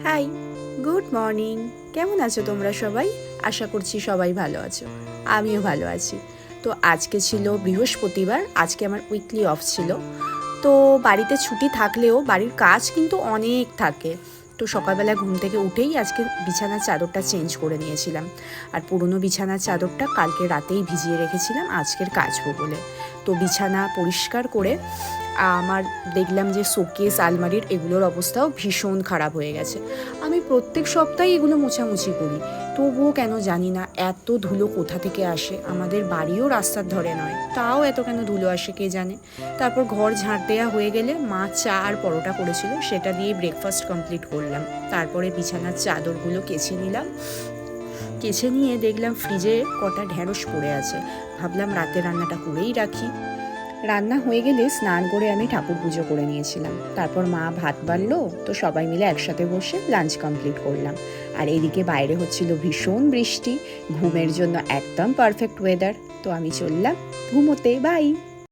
High, good morning. কেমন আছো তোমরা সবাই? আশা করছি সবাই ভালো আছো। আমিও ভালো আছি। তো আজকে ছিল বৃহস্পতিবার, আজকে আমার উইকলি অফ ছিল। তো বাড়িতে ছুটি থাকলেও বাড়ির কাজ কিন্তু অনেক থাকে। তো সকালবেলা ঘুম থেকে উঠেই আজকে বিছানার চাদরটা চেঞ্জ করে নিয়েছিলাম। আর পুরনো বিছানার চাদরটা কালকে রাতেই ভিজিয়ে রেখেছিলাম আজকের কাচবো বলে। তো বিছানা পরিষ্কার করে আমার দেখলাম যে শোকেস আলমারির এগুলোর অবস্থাও ভীষণ খারাপ হয়ে গেছে। আমি প্রত্যেক সপ্তাহে এগুলো মোছামুছি করি, তবুও কেন জানি না এত ধুলো কোথা থেকে আসে। আমাদের বাড়িও রাস্তার ধরে নয়, তাও এত কেন ধুলো আসে কে জানে। তারপর ঘর ঝাঁট দেওয়া হয়ে গেলে মা চা আর পরোটা করেছিল, সেটা দিয়ে ব্রেকফাস্ট কমপ্লিট করলাম। তারপরে বিছানার চাদরগুলো কেচে নিলাম। কেচে নিয়ে দেখলাম ফ্রিজে কটা ঢ্যাঁড়স পড়ে আছে, ভাবলাম রাতে রান্নাটা করেই রাখি। রান্না হয়ে গেলে স্নান করে আমি ঠাকুর পুজো করে নিয়েছিলাম। তারপর মা ভাত বাড়লো, তো সবাই মিলে একসাথে বসে লাঞ্চ কমপ্লিট করলাম। আর এদিকে বাইরে হচ্ছিল ভীষণ বৃষ্টি, ঘুমের জন্য একদম পারফেক্ট ওয়েদার। তো আমি চললাম ঘুমোতে। বাই।